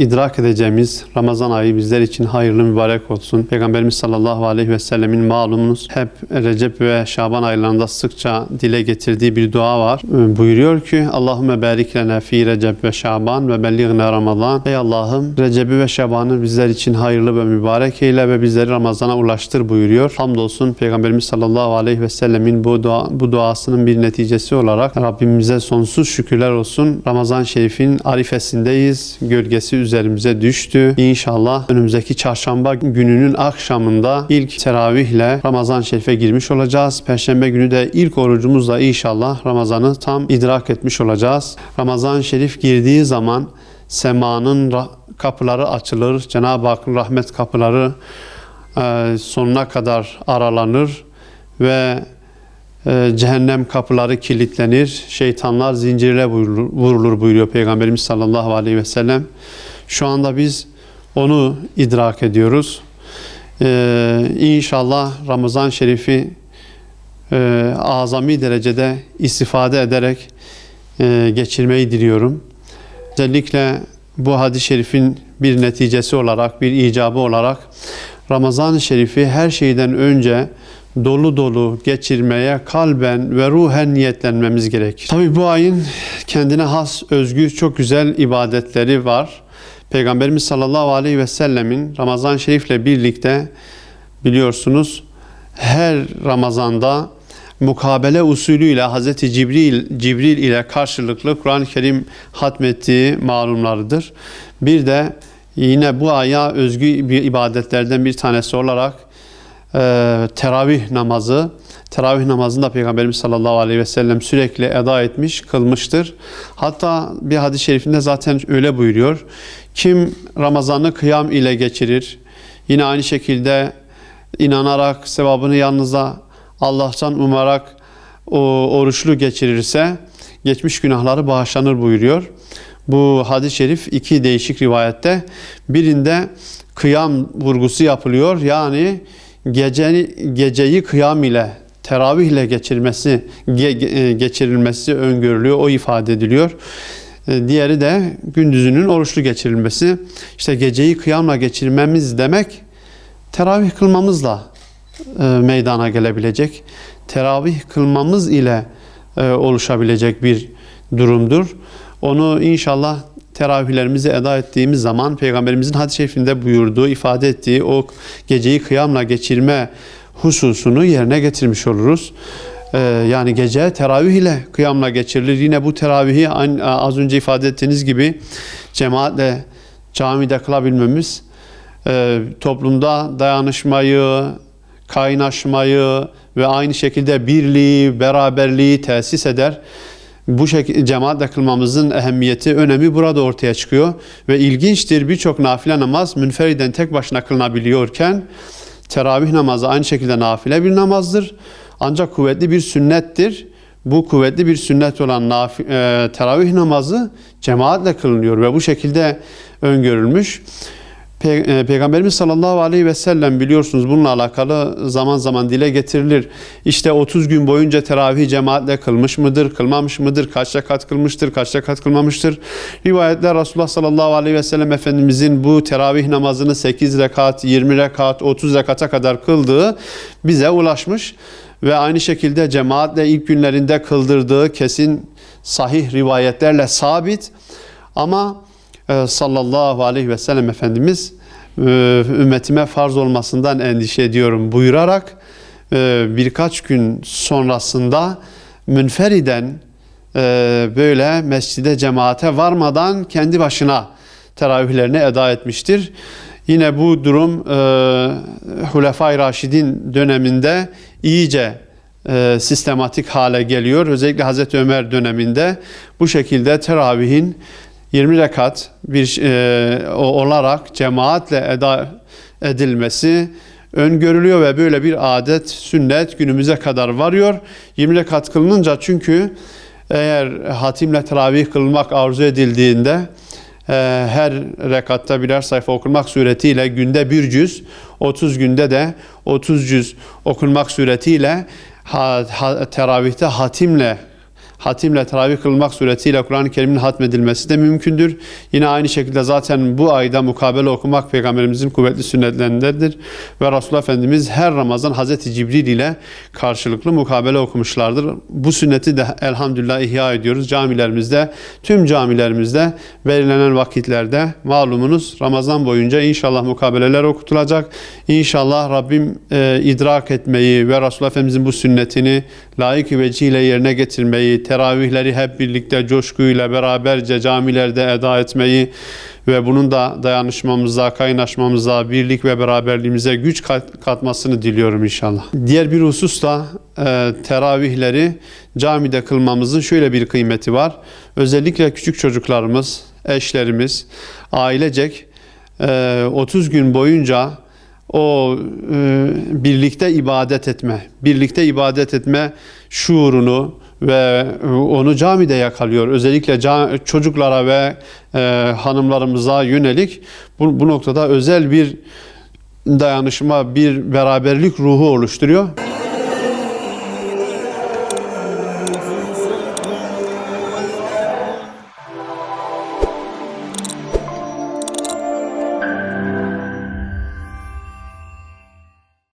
idrak edeceğimiz Ramazan ayı bizler için hayırlı mübarek olsun. Peygamberimiz sallallahu aleyhi ve sellemin malumunuz hep Recep ve Şaban aylarında sıkça dile getirdiği bir dua var. Buyuruyor ki Allahümme barik lena fi Recep ve Şaban ve belliğne Ramazan. Ey Allah'ım Recep'i ve Şaban'ı bizler için hayırlı ve mübarek eyle ve bizleri Ramazan'a ulaştır buyuruyor. Hamdolsun Peygamberimiz sallallahu aleyhi ve sellemin bu duasının bir neticesi olarak Rabbimize sonsuz şükürler olsun. Ramazan Şerif'in arifesindeyiz. Gölgesi üzerimize düştü. İnşallah önümüzdeki çarşamba gününün akşamında ilk teravihle Ramazan Şerif'e girmiş olacağız. Perşembe günü de ilk orucumuzla inşallah Ramazan'ı tam idrak etmiş olacağız. Ramazan Şerif girdiği zaman semanın kapıları açılır. Cenab-ı Hakk'ın rahmet kapıları sonuna kadar aralanır ve cehennem kapıları kilitlenir. Şeytanlar zincirle vurulur buyuruyor Peygamberimiz sallallahu aleyhi ve sellem. Şu anda biz onu idrak ediyoruz. İnşallah Ramazan Şerif'i azami derecede istifade ederek geçirmeyi diliyorum. Özellikle bu hadis-i şerifin bir neticesi olarak, bir icabı olarak Ramazan-ı Şerif'i her şeyden önce dolu dolu geçirmeye kalben ve ruhen niyetlenmemiz gerekir. Tabii bu ayın kendine has, özgü, çok güzel ibadetleri var. Peygamberimiz sallallahu aleyhi ve sellemin Ramazan-ı Şerif'le birlikte biliyorsunuz her Ramazan'da mukabele usulüyle Hz. Cibril ile karşılıklı Kur'an-ı Kerim hatmettiği malumlarıdır. Bir de yine bu aya özgü bir ibadetlerden bir tanesi olarak teravih namazı. Teravih namazını da Peygamberimiz sallallahu aleyhi ve sellem sürekli eda etmiş, kılmıştır. Hatta bir hadis-i şerifinde zaten öyle buyuruyor. Kim Ramazan'ı kıyam ile geçirir, yine aynı şekilde inanarak, sevabını yalnızca Allah'tan umarak oruçlu geçirirse geçmiş günahları bağışlanır buyuruyor. Bu hadis-i şerif iki değişik rivayette. Birinde kıyam vurgusu yapılıyor. Yani geceyi kıyam ile, teravih ile geçirilmesi öngörülüyor. O ifade ediliyor. Diğeri de gündüzünün oruçlu geçirilmesi. İşte geceyi kıyamla geçirmemiz demek teravih kılmamızla meydana gelebilecek. Teravih kılmamız ile oluşabilecek bir durumdur. Onu inşallah teravihlerimizi eda ettiğimiz zaman Peygamberimizin hadis-i şerifinde buyurduğu, ifade ettiği o geceyi kıyamla geçirme hususunu yerine getirmiş oluruz. Yani gece teravih ile kıyamla geçirilir. Yine bu teravihi az önce ifade ettiğiniz gibi cemaatle camide kılabilmemiz toplumda dayanışmayı, kaynaşmayı ve aynı şekilde birliği, beraberliği tesis eder. Bu şekilde cemaatle kılmamızın ehemmiyeti, önemi burada ortaya çıkıyor. Ve ilginçtir, birçok nafile namaz münferiden tek başına kılınabiliyorken teravih namazı aynı şekilde nafile bir namazdır. Ancak kuvvetli bir sünnettir. Bu kuvvetli bir sünnet olan teravih namazı cemaatle kılınıyor ve bu şekilde öngörülmüş. Peygamberimiz sallallahu aleyhi ve sellem biliyorsunuz bununla alakalı zaman zaman dile getirilir. İşte 30 gün boyunca teravih cemaatle kılmış mıdır, kılmamış mıdır, kaç rekat kılmıştır, kaç rekat kılmamıştır. Rivayetler Resulullah sallallahu aleyhi ve sellem Efendimizin bu teravih namazını 8 rekat, 20 rekat, 30 rekata kadar kıldığı bize ulaşmış. Ve aynı şekilde cemaatle ilk günlerinde kıldırdığı kesin sahih rivayetlerle sabit. Ama sallallahu aleyhi ve sellem Efendimiz ümmetime farz olmasından endişe ediyorum buyurarak birkaç gün sonrasında münferiden böyle mescide cemaate varmadan kendi başına teravihlerini eda etmiştir. Yine bu durum Hulefai Raşidin döneminde iyice sistematik hale geliyor. Özellikle Hazreti Ömer döneminde bu şekilde teravihin 20 rekat olarak cemaatle eda edilmesi öngörülüyor ve böyle bir adet, sünnet günümüze kadar varıyor. 20 rekat kılınınca çünkü eğer hatimle teravih kılmak arzu edildiğinde her rekatta birer sayfa okunmak suretiyle günde bir cüz, 30 günde de 30 cüz okunmak suretiyle teravihte hatimle teravih kılmak suretiyle Kur'an-ı Kerim'in hatmedilmesi de mümkündür. Yine aynı şekilde zaten bu ayda mukabele okumak Peygamberimizin kuvvetli sünnetlerindendir. Ve Resulullah Efendimiz her Ramazan Hazreti Cibril ile karşılıklı mukabele okumuşlardır. Bu sünneti de elhamdülillah ihya ediyoruz. Camilerimizde, tüm camilerimizde belirlenen vakitlerde malumunuz Ramazan boyunca inşallah mukabeleler okutulacak. İnşallah Rabbim idrak etmeyi ve Resulullah Efendimizin bu sünnetini layık vecihle yerine getirmeyi, teravihleri hep birlikte coşkuyla beraberce camilerde eda etmeyi ve bunun da dayanışmamıza, kaynaşmamıza, birlik ve beraberliğimize güç katmasını diliyorum inşallah. Diğer bir husus da teravihleri camide kılmamızın şöyle bir kıymeti var. Özellikle küçük çocuklarımız, eşlerimiz, ailecek 30 gün boyunca o birlikte ibadet etme şuurunu ve onu camide yakalıyor. Özellikle çocuklara ve hanımlarımıza yönelik bu noktada özel bir dayanışma, bir beraberlik ruhu oluşturuyor.